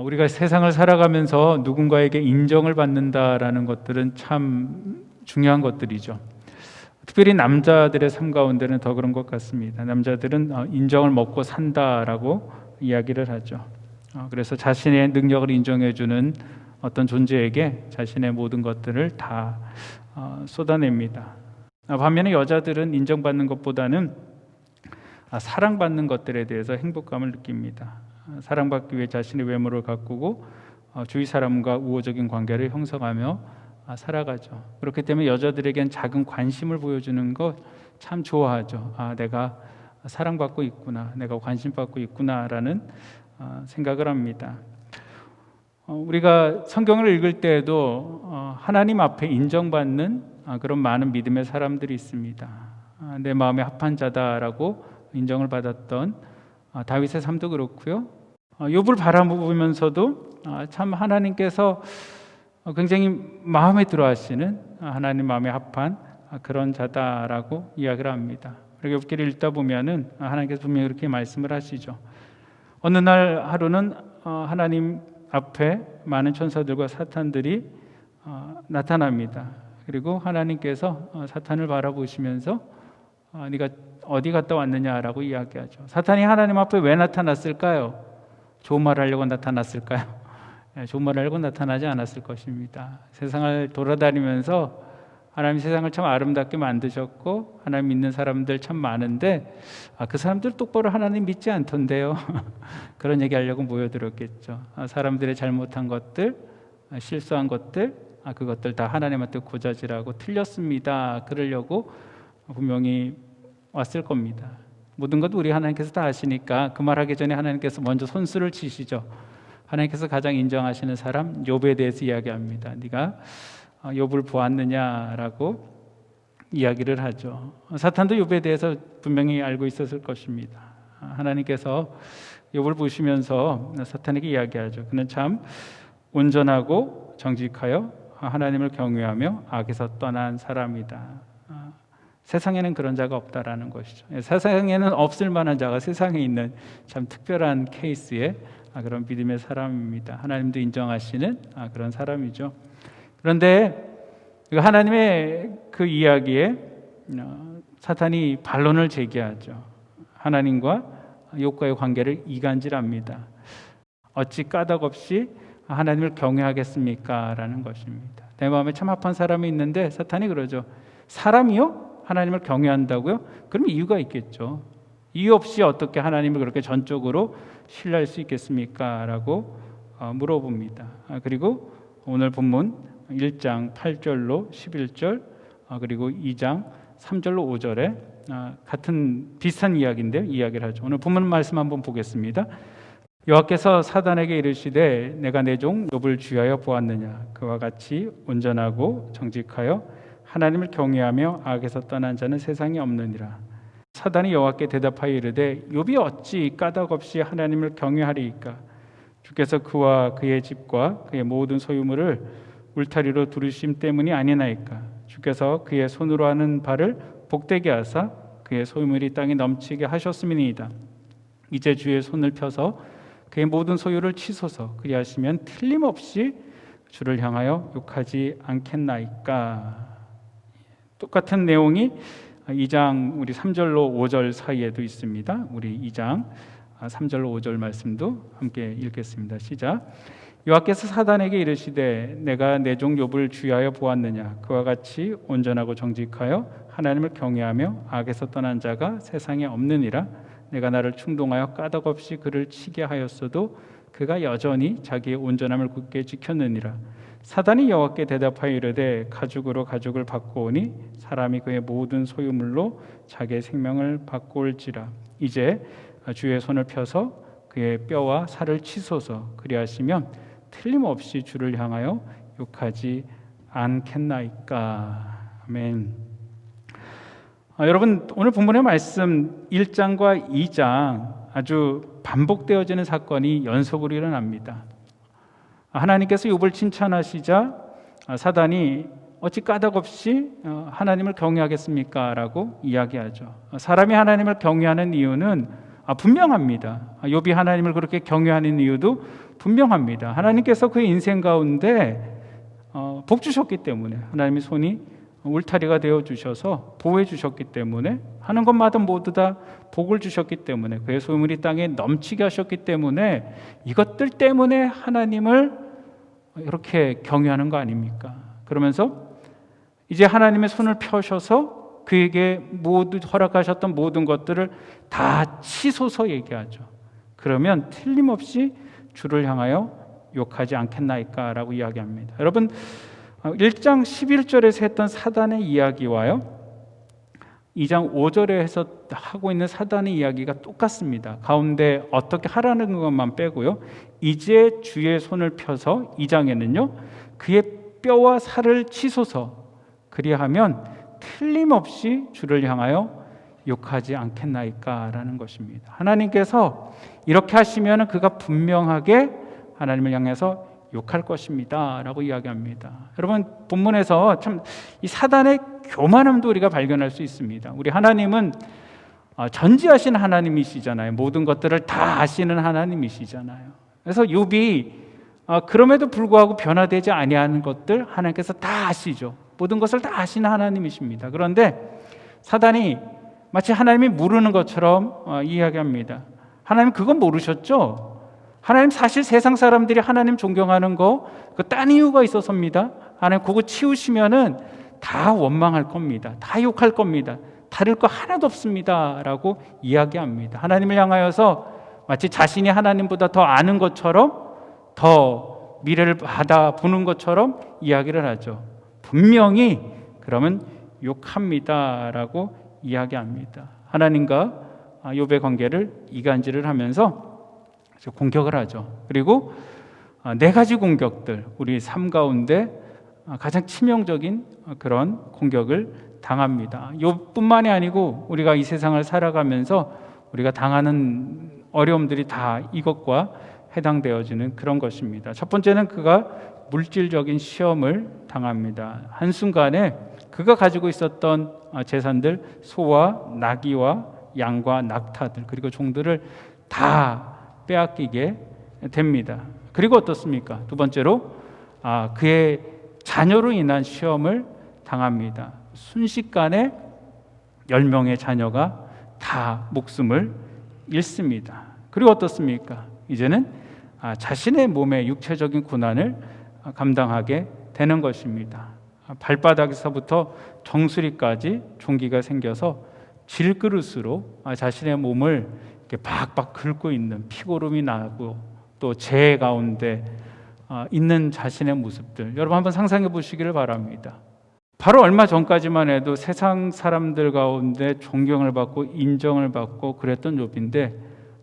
우리가 세상을 살아가면서 누군가에게 인정을 받는다라는 것들은 참 중요한 것들이죠. 특별히 남자들의 삶 가운데는 더 그런 것 같습니다. 남자들은 인정을 먹고 산다라고 이야기를 하죠. 그래서 자신의 능력을 인정해주는 어떤 존재에게 자신의 모든 것들을 다 쏟아냅니다. 반면에 여자들은 인정받는 것보다는 사랑받는 것들에 대해서 행복감을 느낍니다. 사랑받기 위해 자신의 외모를 가꾸고 주위 사람과 우호적인 관계를 형성하며 살아가죠. 그렇기 때문에 여자들에겐 작은 관심을 보여주는 것 참 좋아하죠. 내가 사랑받고 있구나, 내가 관심받고 있구나라는 생각을 합니다. 우리가 성경을 읽을 때에도 하나님 앞에 인정받는 그런 많은 믿음의 사람들이 있습니다. 내 마음에 합한 자다라고 인정을 받았던 다윗의 삶도 그렇고요. 욥을 바라보면서도 참 하나님께서 굉장히 마음에 들어하시는 하나님 마음에 합한 그런 자다라고 이야기를 합니다. 욥기를 읽다 보면은 하나님께서 분명히 그렇게 말씀을 하시죠. 어느 날 하루는 하나님 앞에 많은 천사들과 사탄들이 나타납니다. 그리고 하나님께서 사탄을 바라보시면서 네가 어디 갔다 왔느냐라고 이야기하죠. 사탄이 하나님 앞에 왜 나타났을까요? 좋은 말 하려고 나타났을까요? 좋은 말 하려고 나타나지 않았을 것입니다. 세상을 돌아다니면서 하나님 세상을 참 아름답게 만드셨고 하나님 믿는 사람들 참 많은데 그 사람들 똑바로 하나님 믿지 않던데요. 그런 얘기하려고 모여들었겠죠. 사람들의 잘못한 것들, 실수한 것들, 그것들 다 하나님한테 고자질하고 틀렸습니다. 그러려고 분명히 왔을 겁니다. 모든 것 우리 하나님께서 다 아시니까 그 말하기 전에 하나님께서 먼저 손수를 치시죠. 하나님께서 가장 인정하시는 사람 욥에 대해서 이야기합니다. 네가 욥을 보았느냐라고 이야기를 하죠. 사탄도 욥에 대해서 분명히 알고 있었을 것입니다. 하나님께서 욥을 보시면서 사탄에게 이야기하죠. 그는 참 온전하고 정직하여 하나님을 경외하며 악에서 떠난 사람이다. 세상에는 그런 자가 없다라는 것이죠. 세상에는 없을 만한 자가 세상에 있는 참 특별한 케이스의 그런 믿음의 사람입니다. 하나님도 인정하시는 그런 사람이죠. 그런데 하나님의 그 이야기에 사탄이 반론을 제기하죠. 하나님과 욥과의 관계를 이간질합니다. 어찌 까닭없이 하나님을 경외하겠습니까? 라는 것입니다. 내 마음에 참 합한 사람이 있는데 사탄이 그러죠. 사람이요? 하나님을 경외한다고요? 그럼 이유가 있겠죠. 이유 없이 어떻게 하나님을 그렇게 전적으로 신뢰할 수 있겠습니까? 라고 물어봅니다. 그리고 오늘 본문 1장 8절로 11절 그리고 2장 3절로 5절에 같은 비슷한 이야기인데 이야기를 하죠. 오늘 본문 말씀 한번 보겠습니다. 여호와께서 사단에게 이르시되 내가 내 종 욥을 주의하여 보았느냐 그와 같이 온전하고 정직하여 하나님을 경외하며 악에서 떠난 자는 세상에 없느니라. 사단이 여호와께 대답하여 이르되 욥이 어찌 까닭없이 하나님을 경외하리이까? 주께서 그와 그의 집과 그의 모든 소유물을 울타리로 두르심 때문이 아니나이까? 주께서 그의 손으로 하는 바를 복되게 하사 그의 소유물이 땅에 넘치게 하셨음이니이다. 이제 주의 손을 펴서 그의 모든 소유를 치소서. 그리하시면 틀림없이 주를 향하여 욕하지 않겠나이까? 똑같은 내용이 2장 우리 3절로 5절 사이에도 있습니다. 우리 2장 3절로 5절 말씀도 함께 읽겠습니다. 시작. 여호와께서 사단에게 이르시되 내가 내 종 욥을 주의하여 보았느냐 그와 같이 온전하고 정직하여 하나님을 경외하며 악에서 떠난 자가 세상에 없느니라. 내가 나를 충동하여 까닭없이 그를 치게 하였어도 그가 여전히 자기의 온전함을 굳게 지켰느니라. 사단이 여호와께 대답하여 이르되 가죽으로 가죽을 받고 오니 사람이 그의 모든 소유물로 자기의 생명을 받고 올지라. 이제 주의 손을 펴서 그의 뼈와 살을 치소서. 그리하시면 틀림없이 주를 향하여 욕하지 않겠나이까? 아멘. 여러분 오늘 본문의 말씀 1장과 2장 아주 반복되어지는 사건이 연속으로 일어납니다. 하나님께서 욥을 칭찬하시자 사단이 어찌 까닭없이 하나님을 경외하겠습니까? 라고 이야기하죠. 사람이 하나님을 경외하는 이유는 분명합니다. 욥이 하나님을 그렇게 경외하는 이유도 분명합니다. 하나님께서 그의 인생 가운데 복 주셨기 때문에, 하나님의 손이 울타리가 되어 주셔서 보호해 주셨기 때문에, 하는 것마다 모두 다 복을 주셨기 때문에, 그의 소유물이 땅에 넘치게 하셨기 때문에, 이것들 때문에 하나님을 이렇게 경외하는 거 아닙니까? 그러면서 이제 하나님의 손을 펴셔서 그에게 모두 허락하셨던 모든 것들을 다 치소서 얘기하죠. 그러면 틀림없이 주를 향하여 욕하지 않겠나이까 라고 이야기합니다. 여러분, 1장 11절에서 했던 사단의 이야기와요, 2장 5절에 해서 하고 있는 사단의 이야기가 똑같습니다. 가운데 어떻게 하라는 것만 빼고요, 이제 주의 손을 펴서 2장에는요 그의 뼈와 살을 치소서, 그리하면 틀림없이 주를 향하여 욕하지 않겠나이까 라는 것입니다. 하나님께서 이렇게 하시면 그가 분명하게 하나님을 향해서 욕할 것입니다 라고 이야기합니다. 여러분, 본문에서 참 이 사단의 교만함도 우리가 발견할 수 있습니다. 우리 하나님은 전지하신 하나님이시잖아요. 모든 것들을 다 아시는 하나님이시잖아요. 그래서 욥이 그럼에도 불구하고 변화되지 아니하는 것들 하나님께서 다 아시죠. 모든 것을 다 아시는 하나님이십니다. 그런데 사단이 마치 하나님이 모르는 것처럼 이야기합니다. 하나님 그건 모르셨죠? 하나님 사실 세상 사람들이 하나님 존경하는 거 그 딴 이유가 있어서입니다. 하나님 그거 치우시면은 다 원망할 겁니다. 다 욕할 겁니다. 다를 거 하나도 없습니다 라고 이야기합니다. 하나님을 향하여서 마치 자신이 하나님보다 더 아는 것처럼, 더 미래를 받아보는 것처럼 이야기를 하죠. 분명히 그러면 욕합니다 라고 이야기합니다. 하나님과 욥의 관계를 이간질을 하면서 공격을 하죠. 그리고 네 가지 공격들, 우리 삶 가운데 가장 치명적인 그런 공격을 당합니다. 욥뿐만이 아니고 우리가 이 세상을 살아가면서 우리가 당하는 어려움들이 다 이것과 해당되어지는 그런 것입니다. 첫 번째는 그가 물질적인 시험을 당합니다. 한순간에 그가 가지고 있었던 재산들, 소와 나귀와 양과 낙타들, 그리고 종들을 다 빼앗기게 됩니다. 그리고 어떻습니까? 두 번째로 그의 자녀로 인한 시험을 당합니다. 순식간에 10명의 자녀가 다 목숨을 잃습니다. 그리고 어떻습니까? 이제는 자신의 몸의 육체적인 고난을 감당하게 되는 것입니다. 발바닥에서부터 정수리까지 종기가 생겨서 질그릇으로 자신의 몸을 이렇게 박박 긁고 있는, 피고름이 나고 또 재 가운데 있는 자신의 모습들, 여러분 한번 상상해 보시기를 바랍니다. 바로 얼마 전까지만 해도 세상 사람들 가운데 존경을 받고 인정을 받고 그랬던 욥인데,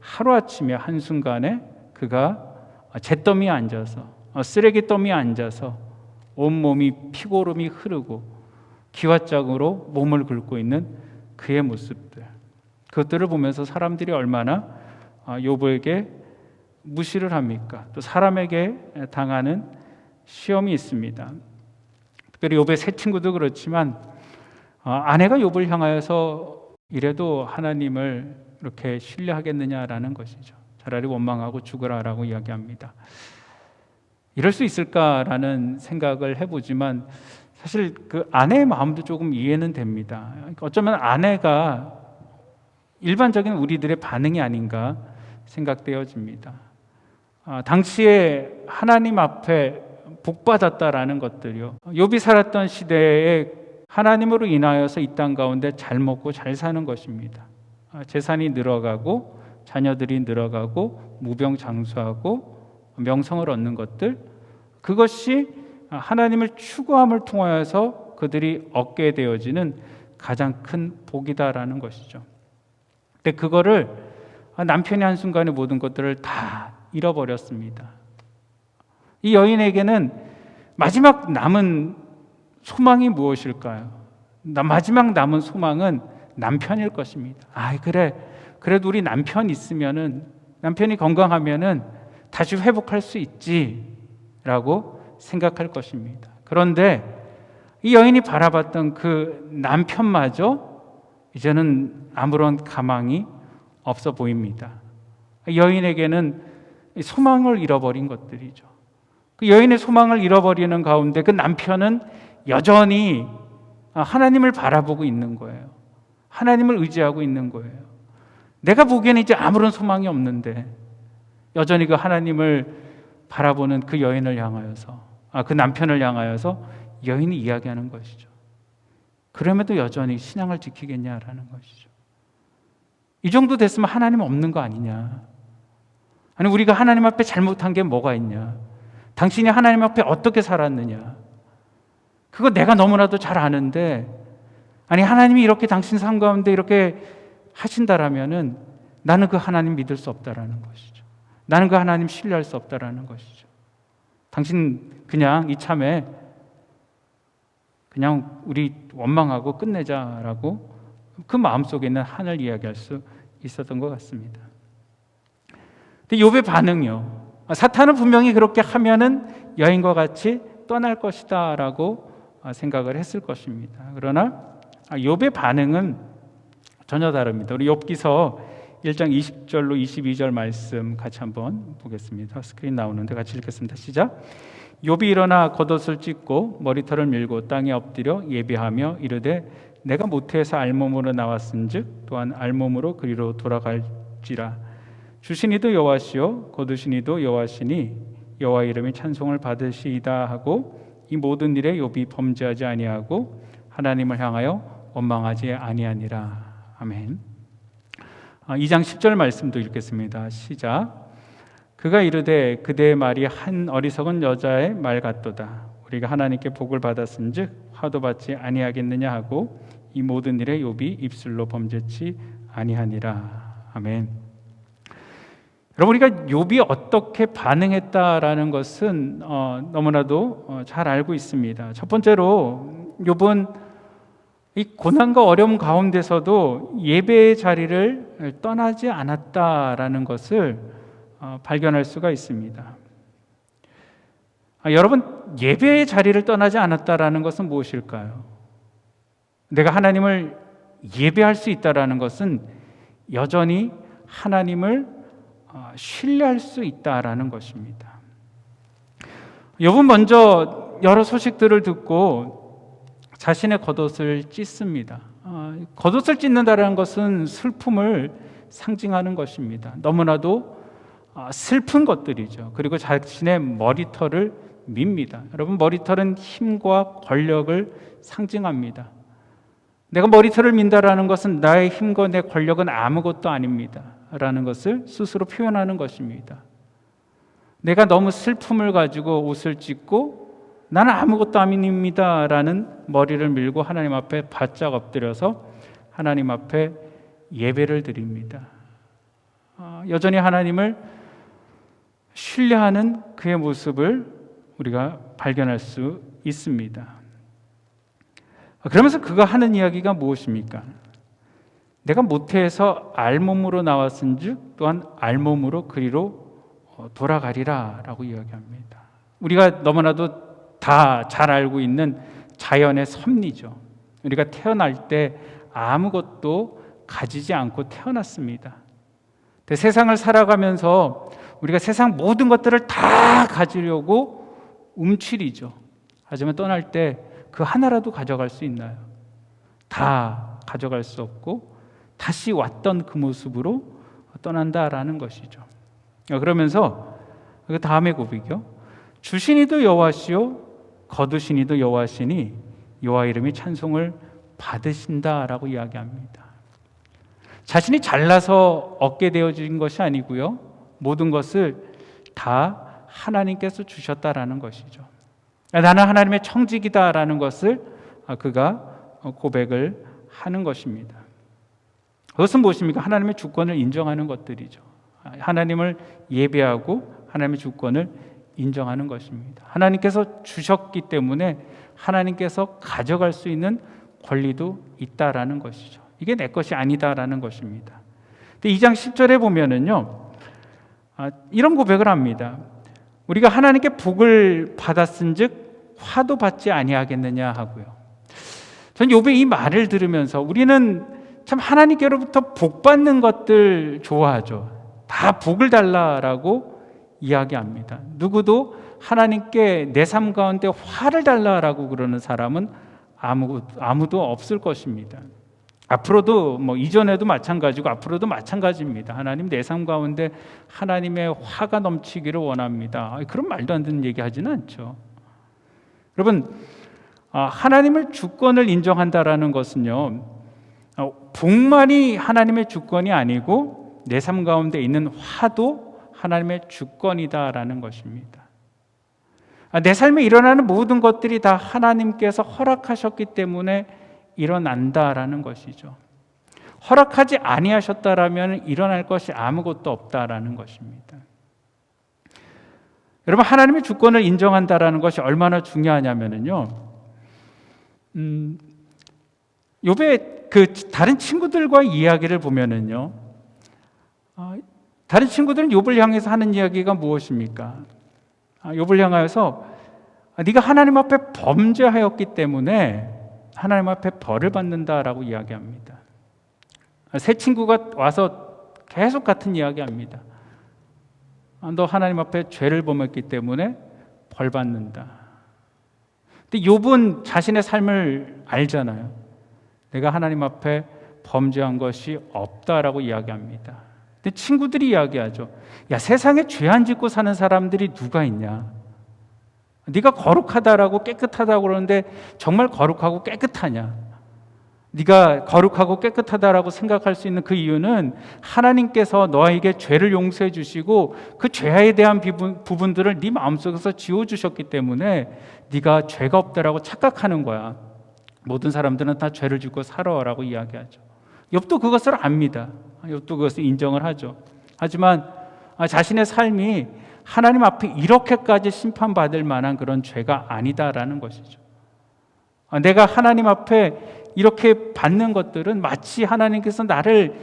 하루아침에 한순간에 그가 잿더미에 앉아서, 쓰레기더미에 앉아서 온몸이 피고름이 흐르고 기왓장으로 몸을 긁고 있는 그의 모습들, 그것들을 보면서 사람들이 얼마나 욥에게 무시를 합니까? 또 사람에게 당하는 시험이 있습니다. 특별히 욥의 세 친구도 그렇지만 아내가 욥을 향하여서 이래도 하나님을 이렇게 신뢰하겠느냐라는 것이죠. 차라리 원망하고 죽으라라고 이야기합니다. 이럴 수 있을까라는 생각을 해보지만 사실 그 아내의 마음도 조금 이해는 됩니다. 어쩌면 아내가 일반적인 우리들의 반응이 아닌가 생각되어집니다. 당시에 하나님 앞에 복받았다라는 것들이요, 욥이 살았던 시대에 하나님으로 인하여서 이 땅 가운데 잘 먹고 잘 사는 것입니다. 재산이 늘어가고 자녀들이 늘어가고 무병장수하고 명성을 얻는 것들, 그것이 하나님을 추구함을 통하여서 그들이 얻게 되어지는 가장 큰 복이다라는 것이죠. 근데 그거를 남편이 한순간에 모든 것들을 다 잃어버렸습니다. 이 여인에게는 마지막 남은 소망이 무엇일까요? 마지막 남은 소망은 남편일 것입니다. 그래도 우리 남편 있으면은, 남편이 건강하면은 다시 회복할 수 있지라고 생각할 것입니다. 그런데 이 여인이 바라봤던 그 남편마저 이제는 아무런 가망이 없어 보입니다. 여인에게는 소망을 잃어버린 것들이죠. 그 여인의 소망을 잃어버리는 가운데 그 남편은 여전히 하나님을 바라보고 있는 거예요. 하나님을 의지하고 있는 거예요. 내가 보기에는 이제 아무런 소망이 없는데 여전히 그 하나님을 바라보는 그 여인을 향하여서, 그 남편을 향하여서 여인이 이야기하는 것이죠. 그럼에도 여전히 신앙을 지키겠냐라는 것이죠. 이 정도 됐으면 하나님 없는 거 아니냐. 아니, 우리가 하나님 앞에 잘못한 게 뭐가 있냐. 당신이 하나님 앞에 어떻게 살았느냐. 그거 내가 너무나도 잘 아는데, 아니, 하나님이 이렇게 당신 삶 가운데 이렇게 하신다라면은 나는 그 하나님 믿을 수 없다라는 것이죠. 나는 그 하나님 신뢰할 수 없다라는 것이죠. 당신 그냥 이참에 그냥 우리 원망하고 끝내자라고 그 마음속에 있는 한을 이야기할 수 있었던 것 같습니다. 근데 욥의 반응이요. 사탄은 분명히 그렇게 하면은 여인과 같이 떠날 것이다 라고 생각을 했을 것입니다. 그러나 욥의 반응은 전혀 다릅니다. 우리 욥기서 1장 20절로 22절 말씀 같이 한번 보겠습니다. 스크린 나오는데 같이 읽겠습니다. 시작. 욥이 일어나 겉옷을 찢고 머리털을 밀고 땅에 엎드려 예배하며 이르되 내가 모태에서 알몸으로 나왔은즉 또한 알몸으로 그리로 돌아갈지라. 주시니도 여호와시요 거두시니도 여호와시니 여호와 이름이 찬송을 받으시이다 하고 이 모든 일에 욥이 범죄하지 아니하고 하나님을 향하여 원망하지 아니하니라. 아멘. 2장 10절 말씀도 읽겠습니다. 시작. 그가 이르되 그대의 말이 한 어리석은 여자의 말 같도다. 우리가 하나님께 복을 받았은즉 화도 받지 아니하겠느냐 하고 이 모든 일에 욥이 입술로 범죄치 아니하니라. 아멘. 여러분, 우리가 욥이 어떻게 반응했다라는 것은 너무나도 잘 알고 있습니다. 첫 번째로 욥은 이 고난과 어려움 가운데서도 예배의 자리를 떠나지 않았다라는 것을 발견할 수가 있습니다. 여러분, 예배의 자리를 떠나지 않았다라는 것은 무엇일까요? 내가 하나님을 예배할 수 있다라는 것은 여전히 하나님을 신뢰할 수 있다라는 것입니다. 욥은 먼저 여러 소식들을 듣고 자신의 겉옷을 찢습니다. 겉옷을 찢는다는 것은 슬픔을 상징하는 것입니다. 너무나도 슬픈 것들이죠. 그리고 자신의 머리털을 밉니다. 여러분, 머리털은 힘과 권력을 상징합니다. 내가 머리털을 민다라는 것은 나의 힘과 내 권력은 아무것도 아닙니다 라는 것을 스스로 표현하는 것입니다. 내가 너무 슬픔을 가지고 옷을 찢고 나는 아무것도 아닙니다 라는 머리를 밀고 하나님 앞에 바짝 엎드려서 하나님 앞에 예배를 드립니다. 여전히 하나님을 신뢰하는 그의 모습을 우리가 발견할 수 있습니다. 그러면서 그가 하는 이야기가 무엇입니까? 내가 모태에서 알몸으로 나왔은즉 또한 알몸으로 그리로 돌아가리라 라고 이야기합니다. 우리가 너무나도 다 잘 알고 있는 자연의 섭리죠. 우리가 태어날 때 아무것도 가지지 않고 태어났습니다. 근데 세상을 살아가면서 우리가 세상 모든 것들을 다 가지려고 움츠리죠. 하지만 떠날 때 그 하나라도 가져갈 수 있나요? 다 가져갈 수 없고 다시 왔던 그 모습으로 떠난다라는 것이죠. 그러면서 그 다음의 고백이요. 주시니도 여호와시요 거두시니도 여호와시니 여호와 이름이 찬송을 받으신다라고 이야기합니다. 자신이 잘나서 얻게 되어진 것이 아니고요. 모든 것을 다 하나님께서 주셨다라는 것이죠. 나는 하나님의 청직이다라는 것을 그가 고백을 하는 것입니다. 그것은 무엇입니까? 하나님의 주권을 인정하는 것들이죠. 하나님을 예배하고 하나님의 주권을 인정하는 것입니다. 하나님께서 주셨기 때문에 하나님께서 가져갈 수 있는 권리도 있다라는 것이죠. 이게 내 것이 아니다라는 것입니다. 근데 2장 10절에 보면은요, 이런 고백을 합니다. 우리가 하나님께 복을 받았은즉 화도 받지 아니하겠느냐 하고요. 전 욥의 이 말을 들으면서 우리는 참 하나님께로부터 복 받는 것들 좋아하죠. 다 복을 달라라고 이야기합니다. 누구도 하나님께 내 삶 가운데 화를 달라라고 그러는 사람은 아무도 없을 것입니다. 앞으로도 이전에도 마찬가지고 앞으로도 마찬가지입니다. 하나님 내 삶 가운데 하나님의 화가 넘치기를 원합니다. 그런 말도 안 되는 얘기 하지는 않죠. 여러분, 하나님을 주권을 인정한다라는 것은요, 복만이 하나님의 주권이 아니고 내 삶 가운데 있는 화도 하나님의 주권이다라는 것입니다. 내 삶에 일어나는 모든 것들이 다 하나님께서 허락하셨기 때문에 일어난다라는 것이죠. 허락하지 아니하셨다라면 일어날 것이 아무것도 없다라는 것입니다. 여러분, 하나님의 주권을 인정한다라는 것이 얼마나 중요하냐면요, 욥의 다른 친구들과의 이야기를 보면은요, 다른 친구들은 욥을 향해서 하는 이야기가 무엇입니까? 욥을 향하여서 네가 하나님 앞에 범죄하였기 때문에 하나님 앞에 벌을 받는다라고 이야기합니다. 새 친구가 와서 계속 같은 이야기합니다. 너 하나님 앞에 죄를 범했기 때문에 벌 받는다. 근데 욥은 자신의 삶을 알잖아요. 내가 하나님 앞에 범죄한 것이 없다라고 이야기합니다. 근데 친구들이 이야기하죠. 야, 세상에 죄 안 짓고 사는 사람들이 누가 있냐? 네가 거룩하다라고 깨끗하다고 그러는데 정말 거룩하고 깨끗하냐? 네가 거룩하고 깨끗하다라고 생각할 수 있는 그 이유는 하나님께서 너에게 죄를 용서해 주시고 그 죄에 대한 부분들을 네 마음속에서 지워주셨기 때문에 네가 죄가 없다라고 착각하는 거야. 모든 사람들은 다 죄를 짓고 살아라고 이야기하죠. 욥도 그것을 압니다. 욥도 그것을 인정을 하죠. 하지만 자신의 삶이 하나님 앞에 이렇게까지 심판받을 만한 그런 죄가 아니다라는 것이죠. 내가 하나님 앞에 이렇게 받는 것들은 마치 하나님께서 나를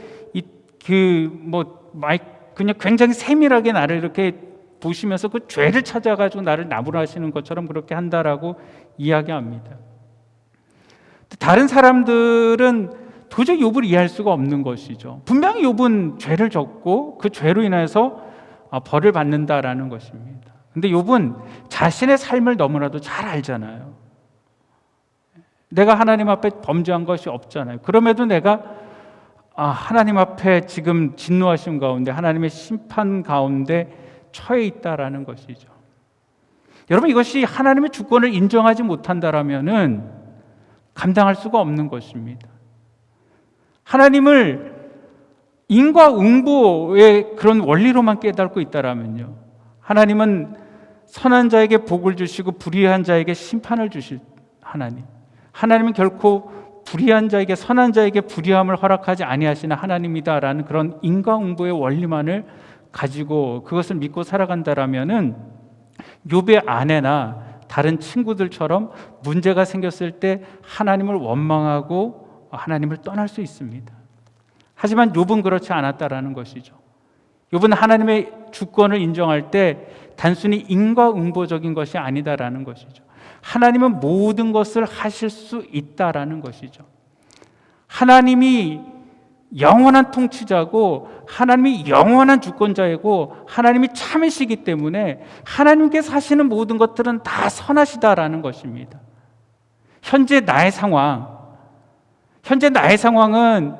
그냥 굉장히 세밀하게 나를 이렇게 보시면서 그 죄를 찾아가지고 나를 나무라시는 것처럼 그렇게 한다라고 이야기합니다. 다른 사람들은 도저히 욥을 이해할 수가 없는 것이죠. 분명히 욥은 죄를 졌고 그 죄로 인해서 벌을 받는다라는 것입니다. 근데 욥은 자신의 삶을 너무나도 잘 알잖아요. 내가 하나님 앞에 범죄한 것이 없잖아요. 그럼에도 내가 하나님 앞에 지금 진노하심 가운데 하나님의 심판 가운데 처해 있다라는 것이죠. 여러분, 이것이 하나님의 주권을 인정하지 못한다라면은 감당할 수가 없는 것입니다. 하나님을 인과응보의 그런 원리로만 깨닫고 있다라면요, 하나님은 선한 자에게 복을 주시고 불의한 자에게 심판을 주실 하나님, 하나님은 결코 불의한 자에게 선한 자에게 불의함을 허락하지 아니하시는 하나님이다라는 그런 인과응보의 원리만을 가지고 그것을 믿고 살아간다라면은 욥의 아내나 다른 친구들처럼 문제가 생겼을 때 하나님을 원망하고 하나님을 떠날 수 있습니다. 하지만 욥은 그렇지 않았다라는 것이죠. 욥은 하나님의 주권을 인정할 때 단순히 인과응보적인 것이 아니다라는 것이죠. 하나님은 모든 것을 하실 수 있다라는 것이죠. 하나님이 영원한 통치자고 하나님이 영원한 주권자이고 하나님이 참이시기 때문에 하나님께서 하시는 모든 것들은 다 선하시다라는 것입니다. 현재 나의 상황은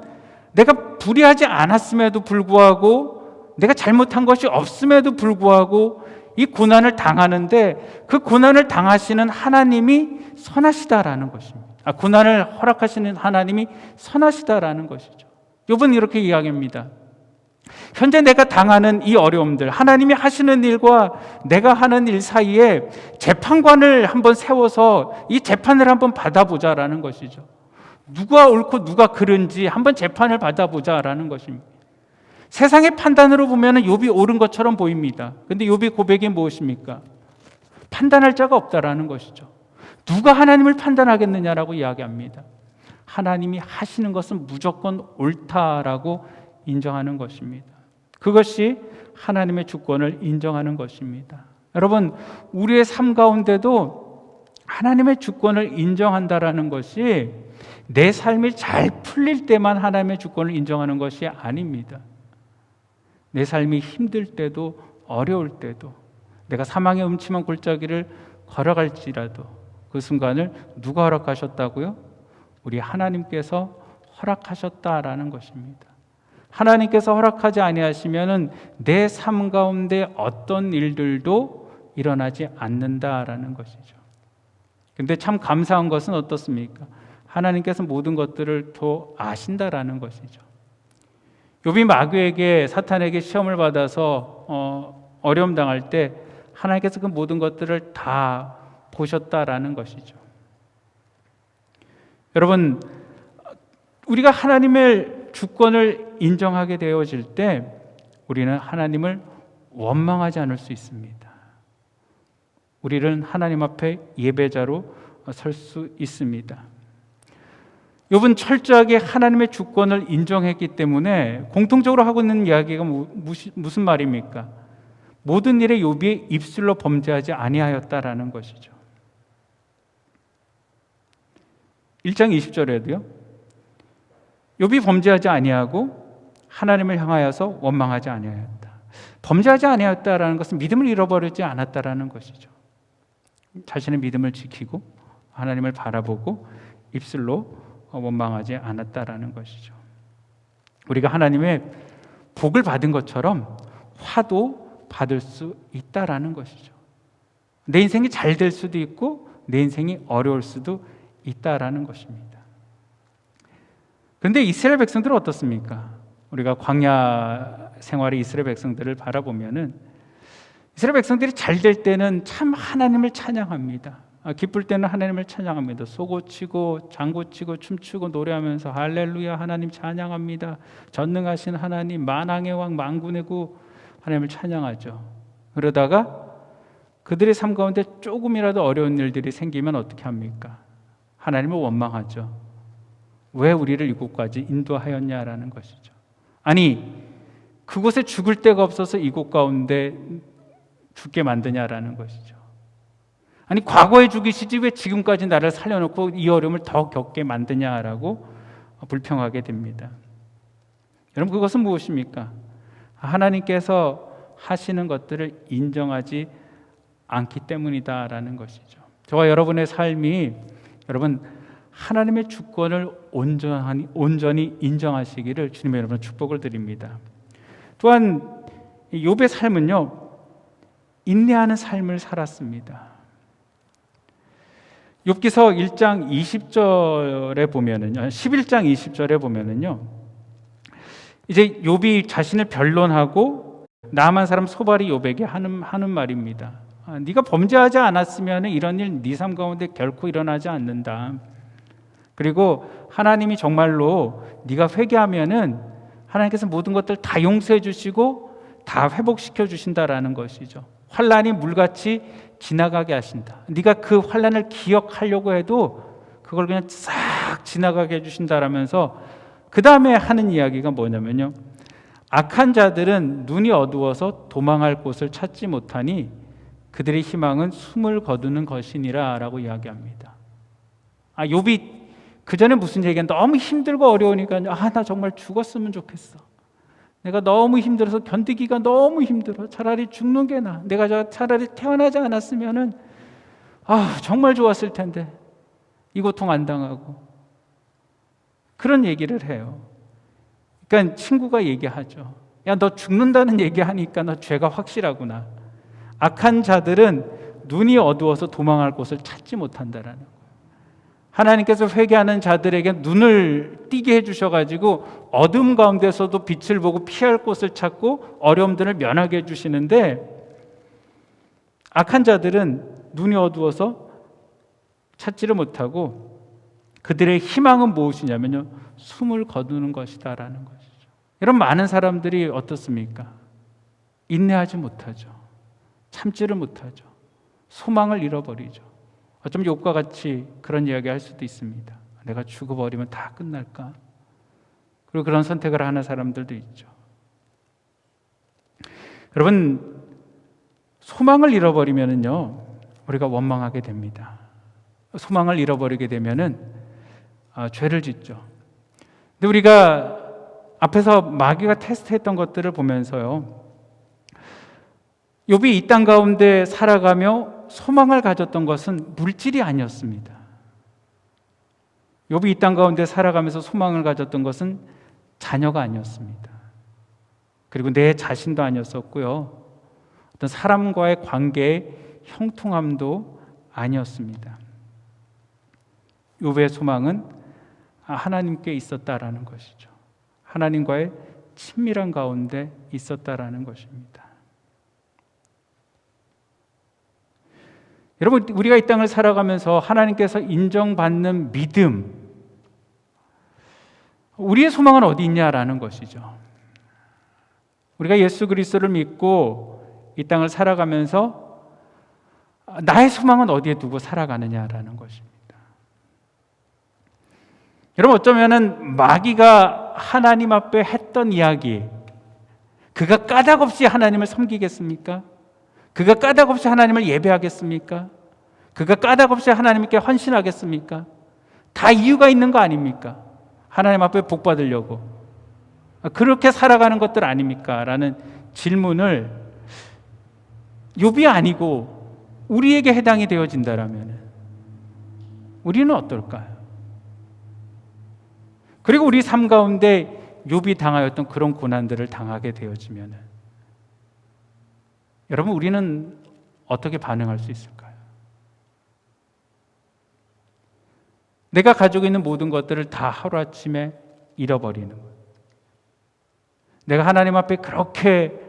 내가 불의하지 않았음에도 불구하고 내가 잘못한 것이 없음에도 불구하고 이 고난을 당하는데 그 고난을 당하시는 하나님이 선하시다라는 것입니다. 고난을 허락하시는 하나님이 선하시다라는 것이죠. 욥은 이렇게 이야기합니다. 현재 내가 당하는 이 어려움들, 하나님이 하시는 일과 내가 하는 일 사이에 재판관을 한번 세워서 이 재판을 한번 받아보자라는 것이죠. 누가 옳고 누가 그른지 한번 재판을 받아보자라는 것입니다. 세상의 판단으로 보면 욥이 옳은 것처럼 보입니다. 그런데 욥의 고백이 무엇입니까? 판단할 자가 없다라는 것이죠. 누가 하나님을 판단하겠느냐라고 이야기합니다. 하나님이 하시는 것은 무조건 옳다라고 인정하는 것입니다. 그것이 하나님의 주권을 인정하는 것입니다. 여러분, 우리의 삶 가운데도 하나님의 주권을 인정한다라는 것이 내 삶이 잘 풀릴 때만 하나님의 주권을 인정하는 것이 아닙니다. 내 삶이 힘들 때도 어려울 때도, 내가 사망의 음침한 골짜기를 걸어갈지라도 그 순간을 누가 허락하셨다고요? 우리 하나님께서 허락하셨다라는 것입니다. 하나님께서 허락하지 아니하시면은 내 삶 가운데 어떤 일들도 일어나지 않는다라는 것이죠. 근데 참 감사한 것은 어떻습니까? 하나님께서 모든 것들을 더 아신다라는 것이죠. 욥이 마귀에게, 사탄에게 시험을 받아서 어려움 당할 때 하나님께서 그 모든 것들을 다 보셨다라는 것이죠. 여러분, 우리가 하나님의 주권을 인정하게 되어질 때 우리는 하나님을 원망하지 않을 수 있습니다. 우리는 하나님 앞에 예배자로 설 수 있습니다. 욥은 철저하게 하나님의 주권을 인정했기 때문에 공통적으로 하고 있는 이야기가 무슨 말입니까? 모든 일에 욥이 입술로 범죄하지 아니하였다라는 것이죠. 1장 20절에도요. 욥이 범죄하지 아니하고 하나님을 향하여서 원망하지 아니하였다. 범죄하지 아니하였다라는 것은 믿음을 잃어버리지 않았다라는 것이죠. 자신의 믿음을 지키고 하나님을 바라보고 입술로 원망하지 않았다라는 것이죠. 우리가 하나님의 복을 받은 것처럼 화도 받을 수 있다라는 것이죠. 내 인생이 잘 될 수도 있고 내 인생이 어려울 수도 있다라는 것입니다. 그런데 이스라엘 백성들은 어떻습니까? 우리가 광야 생활의 이스라엘 백성들을 바라보면은 이스라엘 백성들이 잘 될 때는 참 하나님을 찬양합니다. 기쁠 때는 하나님을 찬양합니다. 소고치고 장구치고 춤추고 노래하면서 할렐루야 하나님 찬양합니다. 전능하신 하나님 만왕의 왕 만군의 구 하나님을 찬양하죠. 그러다가 그들의 삶 가운데 조금이라도 어려운 일들이 생기면 어떻게 합니까? 하나님을 원망하죠. 왜 우리를 이곳까지 인도하였냐라는 것이죠. 아니 그곳에 죽을 데가 없어서 이곳 가운데 죽게 만드냐라는 것이죠. 아니 과거에 죽이시지 왜 지금까지 나를 살려놓고 이 어려움을 더 겪게 만드냐라고 불평하게 됩니다. 여러분 그것은 무엇입니까? 하나님께서 하시는 것들을 인정하지 않기 때문이다라는 것이죠. 저와 여러분의 삶이 여러분 하나님의 주권을 온전히 인정하시기를 주님의 여러분 축복을 드립니다. 또한 욥의 삶은요 인내하는 삶을 살았습니다. 욥기서 1장 20절에 보면은요, 11장 20절에 보면은요, 이제 욥이 자신을 변론하고 나만 사람 소발이 욥에게 하는 말입니다. 네가 범죄하지 않았으면 이런 일 네 삶 가운데 결코 일어나지 않는다. 그리고 하나님이 정말로 네가 회개하면은 하나님께서 모든 것들 다 용서해 주시고 다 회복시켜 주신다라는 것이죠. 환난이 물같이 지나가게 하신다. 네가 그 환난을 기억하려고 해도 그걸 그냥 싹 지나가게 해주신다라면서 그 다음에 하는 이야기가 뭐냐면요. 악한 자들은 눈이 어두워서 도망할 곳을 찾지 못하니 그들의 희망은 숨을 거두는 것이니라 라고 이야기합니다. 욥이 그 전에 무슨 얘기가 너무 힘들고 어려우니까 나 정말 죽었으면 좋겠어. 내가 너무 힘들어서 견디기가 너무 힘들어. 차라리 죽는 게 나아. 내가 차라리 태어나지 않았으면은 정말 좋았을 텐데 이 고통 안 당하고 그런 얘기를 해요. 그러니까 친구가 얘기하죠. 야, 너 죽는다는 얘기하니까 너 죄가 확실하구나. 악한 자들은 눈이 어두워서 도망할 곳을 찾지 못한다라는 거예요. 하나님께서 회개하는 자들에게 눈을 띄게 해주셔가지고 어둠 가운데서도 빛을 보고 피할 곳을 찾고 어려움들을 면하게 해주시는데 악한 자들은 눈이 어두워서 찾지를 못하고 그들의 희망은 무엇이냐면요. 숨을 거두는 것이다라는 것이죠. 이런 많은 사람들이 어떻습니까? 인내하지 못하죠. 참지를 못하죠. 소망을 잃어버리죠. 어쩌면 욥과 같이 그런 이야기 할 수도 있습니다. 내가 죽어버리면 다 끝날까? 그리고 그런 선택을 하는 사람들도 있죠. 여러분, 소망을 잃어버리면은요, 우리가 원망하게 됩니다. 소망을 잃어버리게 되면은 죄를 짓죠. 근데 우리가 앞에서 마귀가 테스트했던 것들을 보면서요, 욥이 이 땅 가운데 살아가며 소망을 가졌던 것은 물질이 아니었습니다. 욥이 이 땅 가운데 살아가면서 소망을 가졌던 것은 자녀가 아니었습니다. 그리고 내 자신도 아니었었고요. 어떤 사람과의 관계의 형통함도 아니었습니다. 욥의 소망은 하나님께 있었다라는 것이죠. 하나님과의 친밀한 가운데 있었다라는 것입니다. 여러분, 우리가 이 땅을 살아가면서 하나님께서 인정받는 믿음, 우리의 소망은 어디 있냐라는 것이죠. 우리가 예수 그리스도를 믿고 이 땅을 살아가면서 나의 소망은 어디에 두고 살아가느냐라는 것입니다. 여러분, 어쩌면은 마귀가 하나님 앞에 했던 이야기, 그가 까닭없이 하나님을 섬기겠습니까? 그가 까닭없이 하나님을 예배하겠습니까? 그가 까닭없이 하나님께 헌신하겠습니까? 다 이유가 있는 거 아닙니까? 하나님 앞에 복 받으려고. 그렇게 살아가는 것들 아닙니까? 라는 질문을 욥이 아니고 우리에게 해당이 되어진다라면 우리는 어떨까요? 그리고 우리 삶 가운데 욥이 당하였던 그런 고난들을 당하게 되어지면 여러분, 우리는 어떻게 반응할 수 있을까요? 내가 가지고 있는 모든 것들을 다 하루아침에 잃어버리는 것. 내가 하나님 앞에 그렇게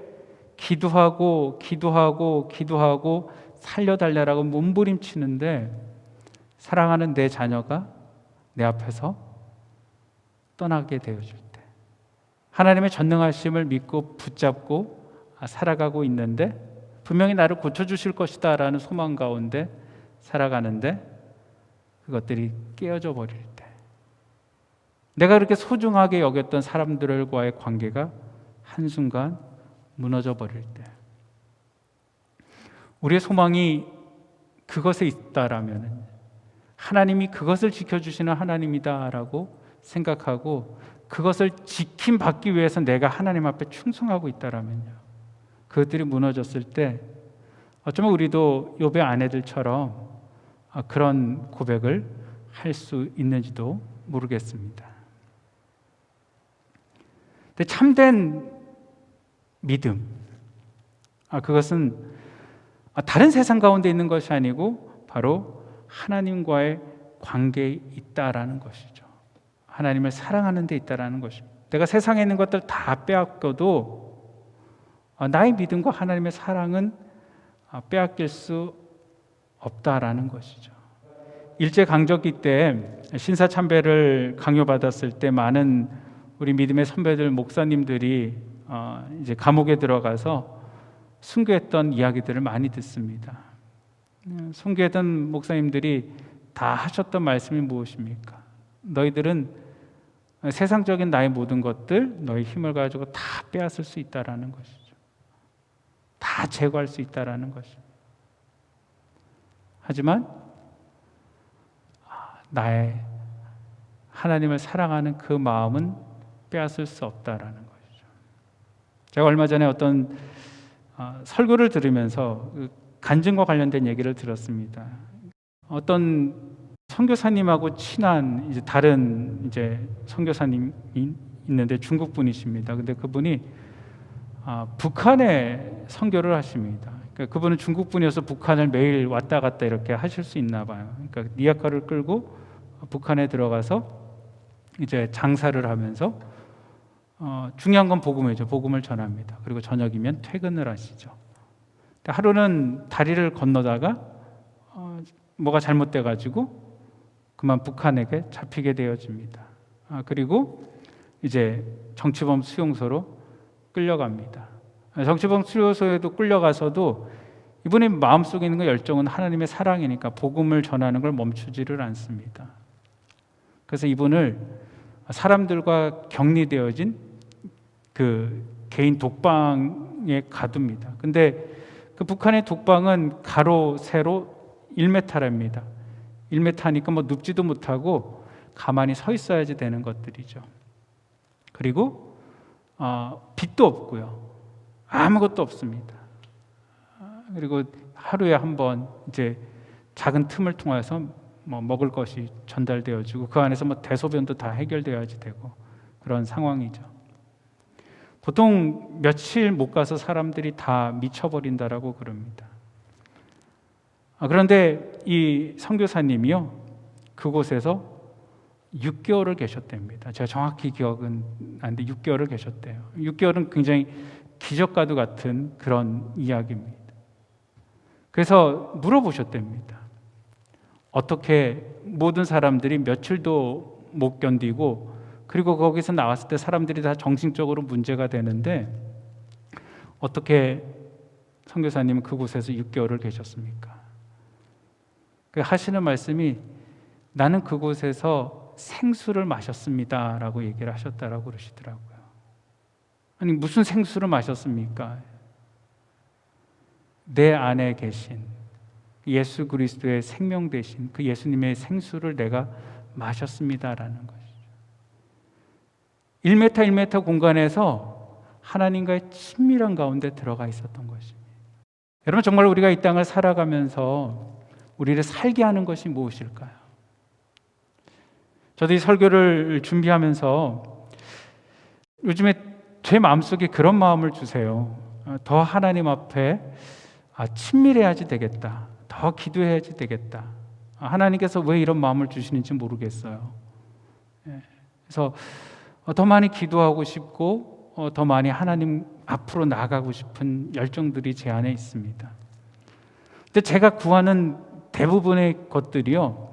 기도하고 살려달라고 몸부림치는데 사랑하는 내 자녀가 내 앞에서 떠나게 되어질 때, 하나님의 전능하심을 믿고 붙잡고 살아가고 있는데 분명히 나를 고쳐주실 것이다 라는 소망 가운데 살아가는데 그것들이 깨어져 버릴 때, 내가 그렇게 소중하게 여겼던 사람들과의 관계가 한순간 무너져 버릴 때, 우리의 소망이 그것에 있다라면 하나님이 그것을 지켜주시는 하나님이다라고 생각하고 그것을 지킴받기 위해서 내가 하나님 앞에 충성하고 있다라면요, 그것들이 무너졌을 때 어쩌면 우리도 욥의 아내들처럼 그런 고백을 할 수 있는지도 모르겠습니다. 근데 참된 믿음, 그것은 다른 세상 가운데 있는 것이 아니고 바로 하나님과의 관계에 있다라는 것이죠. 하나님을 사랑하는 데 있다라는 것입니다. 내가 세상에 있는 것들 다 빼앗겨도 나의 믿음과 하나님의 사랑은 빼앗길 수 없다라는 것이죠. 일제강점기 때 신사참배를 강요받았을 때 많은 우리 믿음의 선배들, 목사님들이 이제 감옥에 들어가서 순교했던 이야기들을 많이 듣습니다. 순교했던 목사님들이 다 하셨던 말씀이 무엇입니까? 너희들은 세상적인 나의 모든 것들, 너희 힘을 가지고 다 빼앗을 수 있다라는 것이죠. 다 제거할 수 있다라는 것입니다. 하지만 나의 하나님을 사랑하는 그 마음은 빼앗을 수 없다라는 것이죠. 제가 얼마 전에 어떤 설교를 들으면서 간증과 관련된 얘기를 들었습니다. 어떤 선교사님하고 친한 이제 다른 이제 선교사님이 있는데 중국 분이십니다. 근데 그분이 북한에 선교를 하십니다. 그러니까 그분은 중국 분이어서 북한을 매일 왔다 갔다 이렇게 하실 수 있나 봐요. 그러니까 리아카를 끌고 북한에 들어가서 이제 장사를 하면서 중요한 건 복음이죠. 복음을 전합니다. 그리고 저녁이면 퇴근을 하시죠. 하루는 다리를 건너다가 뭐가 잘못돼 가지고 그만 북한에게 잡히게 되어집니다. 그리고 이제 정치범 수용소로 끌려갑니다. 정치범 수용소에도 끌려가서도 이분의 마음속에 있는 그 열정은 하나님의 사랑이니까 복음을 전하는 걸 멈추지를 않습니다. 그래서 이분을 사람들과 격리되어진 그 개인 독방에 가둡니다. 근데 그 북한의 독방은 가로 세로 1m랍니다. 1m니까 뭐 눕지도 못하고 가만히 서 있어야지 되는 것들이죠. 그리고 빛도 없고요. 아무것도 없습니다. 그리고 하루에 한 번 이제 작은 틈을 통해서 뭐 먹을 것이 전달되어지고 그 안에서 뭐 대소변도 다 해결되어야지 되고 그런 상황이죠. 보통 며칠 못 가서 사람들이 다 미쳐버린다라고 그럽니다. 그런데 이 선교사님이요, 그곳에서 6개월을 계셨답니다. 제가 정확히 기억은 안 돼, 6개월을 계셨대요. 6개월은 굉장히 기적과도 같은 그런 이야기입니다. 그래서 물어보셨답니다. 어떻게 모든 사람들이 며칠도 못 견디고, 그리고 거기서 나왔을 때 사람들이 다 정신적으로 문제가 되는데 어떻게 선교사님은 그곳에서 6개월을 계셨습니까? 그 하시는 말씀이, 나는 그곳에서 생수를 마셨습니다 라고 얘기를 하셨다라고 그러시더라고요. 아니, 무슨 생수를 마셨습니까? 내 안에 계신 예수 그리스도의 생명 되신 그 예수님의 생수를 내가 마셨습니다라는 것이죠. 1m 1m 공간에서 하나님과의 친밀한 가운데 들어가 있었던 것입니다. 여러분, 정말 우리가 이 땅을 살아가면서 우리를 살게 하는 것이 무엇일까요? 저도 이 설교를 준비하면서 요즘에 제 마음속에 그런 마음을 주세요. 더 하나님 앞에 친밀해야지 되겠다. 더 기도해야지 되겠다. 하나님께서 왜 이런 마음을 주시는지 모르겠어요. 그래서 더 많이 기도하고 싶고 더 많이 하나님 앞으로 나아가고 싶은 열정들이 제 안에 있습니다. 근데 제가 구하는 대부분의 것들이요,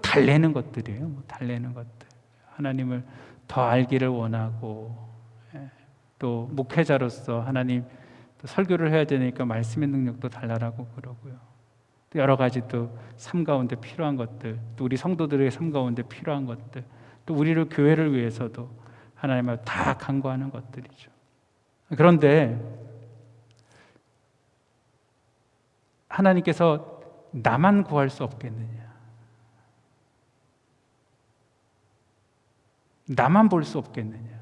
달래는 것들이에요. 달래는 것들. 하나님을 더 알기를 원하고, 또 목회자로서 하나님 또 설교를 해야 되니까 말씀의 능력도 달라라고 그러고요. 또 여러 가지 또 삶 가운데 필요한 것들, 또 우리 성도들의 삶 가운데 필요한 것들, 또 우리를 교회를 위해서도 하나님을 다 간구하는 것들이죠. 그런데 하나님께서 나만 구할 수 없겠느냐? 나만 볼 수 없겠느냐?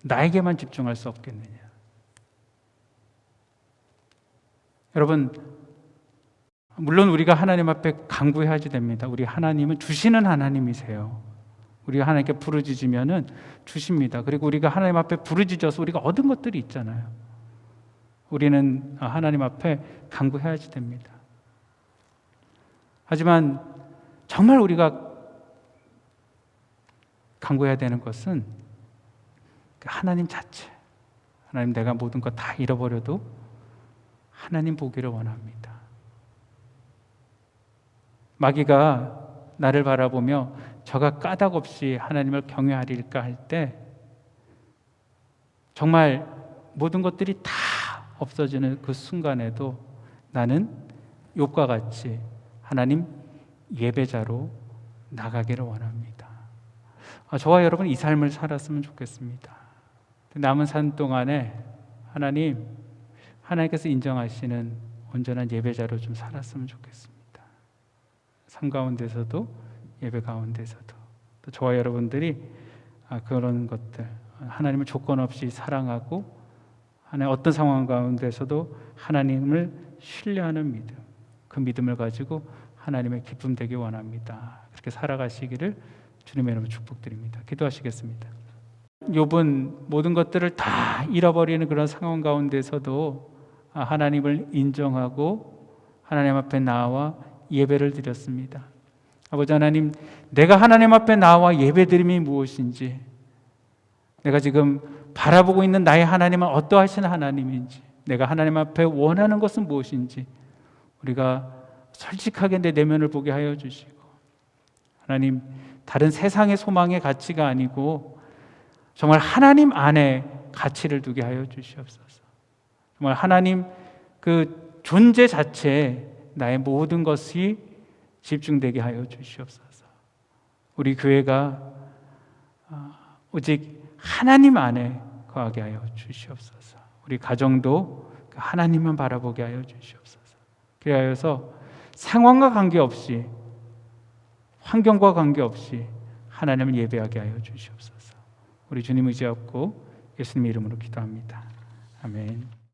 나에게만 집중할 수 없겠느냐? 여러분, 물론 우리가 하나님 앞에 간구해야지 됩니다. 우리 하나님은 주시는 하나님이세요. 우리가 하나님께 부르짖으면은 주십니다. 그리고 우리가 하나님 앞에 부르짖어서 우리가 얻은 것들이 있잖아요. 우리는 하나님 앞에 간구해야지 됩니다. 하지만 정말 우리가 간구해야 되는 것은 하나님 자체, 하나님, 내가 모든 것 다 잃어버려도 하나님 보기를 원합니다. 마귀가 나를 바라보며 저가 까닭없이 하나님을 경외하리일까 할 때 정말 모든 것들이 다 없어지는 그 순간에도 나는 욥과 같이 하나님 예배자로 나가기를 원합니다. 저와 여러분 이 삶을 살았으면 좋겠습니다. 남은 삶 동안에 하나님께서 인정하시는 온전한 예배자로 좀 살았으면 좋겠습니다. 삶 가운데서도 예배 가운데서도 또 저와 여러분들이 그런 것들, 하나님을 조건 없이 사랑하고 하나님 어떤 상황 가운데서도 하나님을 신뢰하는 믿음, 그 믿음을 가지고 하나님의 기쁨 되기 원합니다. 그렇게 살아가시기를 주님의 이름으로 축복드립니다. 기도하시겠습니다. 욥은 모든 것들을 다 잃어버리는 그런 상황 가운데서도 하나님을 인정하고 하나님 앞에 나와 예배를 드렸습니다. 아버지 하나님, 내가 하나님 앞에 나와 예배드림이 무엇인지, 내가 지금 바라보고 있는 나의 하나님은 어떠하신 하나님인지, 내가 하나님 앞에 원하는 것은 무엇인지 우리가 솔직하게 내 내면을 보게 하여 주시고, 하나님, 다른 세상의 소망의 가치가 아니고 정말 하나님 안에 가치를 두게 하여 주시옵소서. 정말 하나님 그 존재 자체에 나의 모든 것이 집중되게 하여 주시옵소서. 우리 교회가 오직 하나님 안에 거하게 하여 주시옵소서. 우리 가정도 하나님만 바라보게 하여 주시옵소서. 그리하여서 상황과 관계없이, 환경과 관계없이 하나님을 예배하게 하여 주시옵소서. 우리 주님 의지하고 예수님 이름으로 기도합니다. 아멘.